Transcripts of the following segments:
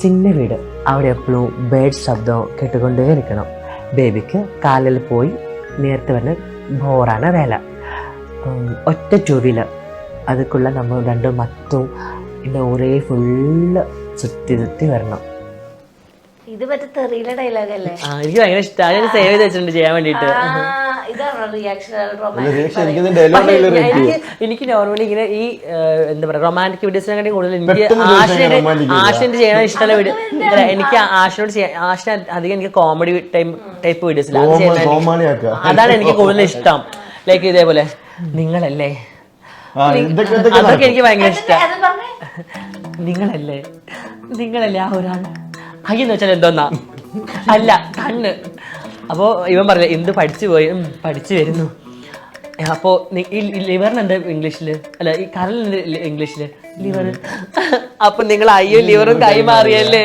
ചിന്ന വീട്, അവിടെ എപ്പോഴും ബേഡ് ശബ്ദം കേട്ടുകൊണ്ടേ ഇരിക്കണം. ബേബിക്ക് കാലിൽ പോയി നേരത്തെ വരുന്ന ബോറാണ് വേല. ഒറ്റ ടൂ വീലർ അതുക്കുള്ള നമ്മൾ രണ്ടും മറ്റും പിന്നെ ഒരേ ഫുള്ള് ചുറ്റി വരണം. ഇത് മറ്റേ തെറിയിലെ ഡയലോഗ് അല്ലേ? എനിക്ക് ഭയങ്കര ഇഷ്ടമാണ്. ഞാൻ സേവ് ചെയ്ത് വെച്ചിട്ടുണ്ട് ചെയ്യാൻ വേണ്ടിട്ട്. ഇതാണോ റിയാക്ഷൻ? എനിക്ക് നോർമലി ഇങ്ങനെ ഈ എന്താ പറയാ റൊമാൻറ്റിക് വീഡിയോസിനെക്കാട്ടി കൂടുതൽ എനിക്ക് ആഷിന്റെ ചെയ്യാൻ ഇഷ്ടമുള്ള വീഡിയോ. എനിക്ക് ആഷിന് അധികം എനിക്ക് കോമഡി ടൈപ്പ് വീഡിയോസ് അതാണ് എനിക്ക് കൂടുതൽ ഇഷ്ടം. ലൈക്ക് ഇതേപോലെ നിങ്ങളല്ലേ, അതൊക്കെ എനിക്ക് ഭയങ്കര ഇഷ്ടം. നിങ്ങളല്ലേ ആ ഒരാൾ അയ്യെന്ന് വെച്ചാൽ എന്തോന്നാ അല്ല കണ്ണ്. അപ്പോ ഇവൻ പറഞ്ഞ എന്ത് പഠിച്ചു പോയി, പഠിച്ചു വരുന്നു. അപ്പോ ഈ ലിവറിന് എന്താ ഇംഗ്ലീഷില്, അല്ല ഈ കരളിന് ഇംഗ്ലീഷില് ലിവർ. അപ്പൊ നിങ്ങൾ അയ്യോ ലിവറും കൈമാറിയല്ലേ,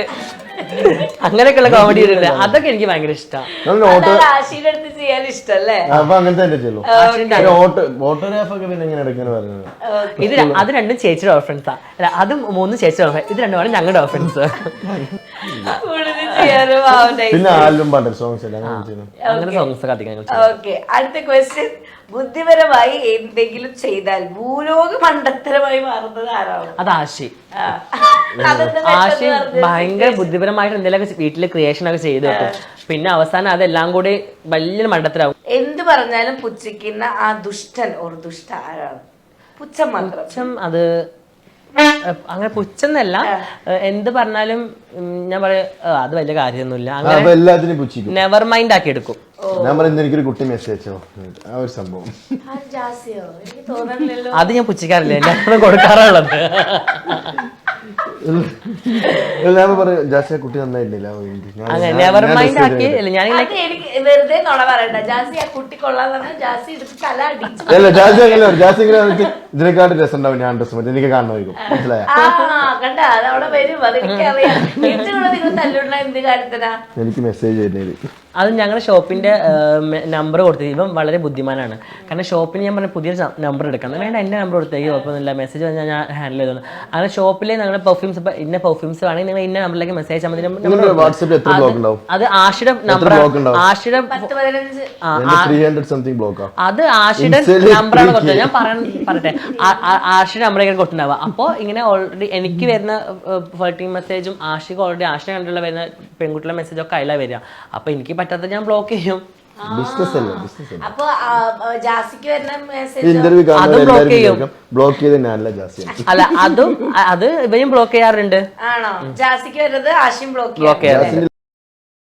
അങ്ങനെയൊക്കെയുള്ള കോമഡി ഉണ്ട്. അതൊക്കെ എനിക്ക് ഭയങ്കര ഇഷ്ടമാണ്. ചെയ്യാൻ ഇഷ്ടല്ലേ? ഇത് അത് രണ്ടും ചേച്ചിയുടെ ഓഫറൻസാ. അല്ല അത് മൂന്നും ചേച്ചിയുടെ ഓഫർ, ഇത് രണ്ടുമാണ് ഞങ്ങളുടെ ഓഫറൻസ്. അങ്ങനെ സോങ്സ് ഒക്കെ അധികം. അടുത്ത ക്വസ്റ്റ്യൻ, ബുദ്ധിപരമായി എന്തെങ്കിലും ചെയ്താൽ ഭൂലോക മണ്ടത്തരമായി മാറുന്നത് ആരാണ്? അത് ആശി. ആശി ഭയങ്കര ബുദ്ധിപരമായിട്ട് എന്തെങ്കിലുമൊക്കെ വീട്ടില് ക്രിയേഷൻ ഒക്കെ ചെയ്ത് വെക്കും. പിന്നെ അവസാനം അതെല്ലാം കൂടി വലിയൊരു മണ്ടത്തരാവും. എന്ത് പറഞ്ഞാലും പുച്ഛിക്കുന്ന ആ ദുഷ്ടൻ ഒരു ദുഷ്ട ആരാണ്? പുച്ഛം മാത്രം. അത് അങ്ങനെ പുച്ഛന്നല്ല, എന്ത് പറഞ്ഞാലും ഞാൻ പറയാ അത് വലിയ കാര്യമൊന്നുമില്ല, അങ്ങനെ നെവർ മൈൻഡ് ആക്കി എടുക്കും. എനിക്കൊരു കുട്ടി മെസ്സേജ് അയച്ചോ, ആ ഒരു സംഭവം അത് ഞാൻ പുച്ഛിക്കാറില്ല, എന്നെ കൊടുക്കാറുള്ളത്. കുട്ടി നന്നായിട്ടില്ല, നെവർ മൈൻഡ് ആക്കി. ഞാൻ വെറുതെ നുണ പറയണ്ട, ജാസി ആ കുട്ടി കൊള്ളാന്ന് ജാസി എടുത്ത് തല അടിച്ചു. ഇതിനെക്കാട്ടും രസം ഉണ്ടാവും ഞാൻ ഡ്രസ് മറ്റേ എനിക്ക് കാണുമായിരിക്കും, മനസ്സിലായ? കണ്ട അതവിടെ വരും, അതെനിക്കറിയാം. നിങ്ങൾ തല്ലുണ്ട എന്ത് കാര്യത്തിനാ? എനിക്ക് മെസ്സേജ് ചെയ്യുന്നത് അത് ഞങ്ങളുടെ ഷോപ്പിന്റെ നമ്പർ കൊടുത്തത്. ഇവൻ വളരെ ബുദ്ധിമാനാണ്. കാരണം ഷോപ്പിൽ ഞാൻ പറഞ്ഞ പുതിയ നമ്പർ എടുക്കണം, വേണ്ട എന്റെ നമ്പർ കൊടുത്തേക്ക് കുഴപ്പമൊന്നുമില്ല, മെസ്സേജ് വന്നാൽ ഞാൻ ഹാൻഡിൽ ചെയ്തോളാം. അങ്ങനെ ഷോപ്പിലെ ഞങ്ങളുടെ പെർഫ്യൂംസ് ഇപ്പൊ ഇന്ന പെർഫ്യൂംസ് വേണമെങ്കിൽ നിങ്ങൾ ഇന്ന നമ്പറിലേക്ക് മെസ്സേജ് അത് ആഷിയുടെ നമ്പർ, ആഷിയുടെ അത് ആഷിയുടെ നമ്പറാണ് കൊടുത്തത്. ഞാൻ പറയട്ടെ, ആഷിയുടെ നമ്പറേക്കാണ് കൊടുത്തിട്ടുണ്ടാവുക. അപ്പോൾ ഇങ്ങനെ ഓൾറെഡി എനിക്ക് വരുന്ന ഫ്ലർട്ടിംഗ് മെസ്സേജും ആഷിക്ക് ഓൾറെഡി ആഷിനെ കണ്ടുള്ള വരുന്ന പെൺകുട്ടികളുടെ മെസ്സേജ് ഒക്കെ അതിലാണ് വരിക. അപ്പൊ എനിക്ക് പറ്റാത്ത ഞാൻ ബ്ലോക്ക് ചെയ്യും. അപ്പൊ ജാസിക്ക് വരുന്ന മെസ്സേജ് അതും ബ്ലോക്ക് ചെയ്യും. അല്ല അത് ഇവയും ബ്ലോക്ക് ചെയ്യാറുണ്ട്. ആണോ? ജാസിക്ക് വരുന്നത് ആഷിയും ബ്ലോക്ക് ചെയ്യാറുണ്ട്.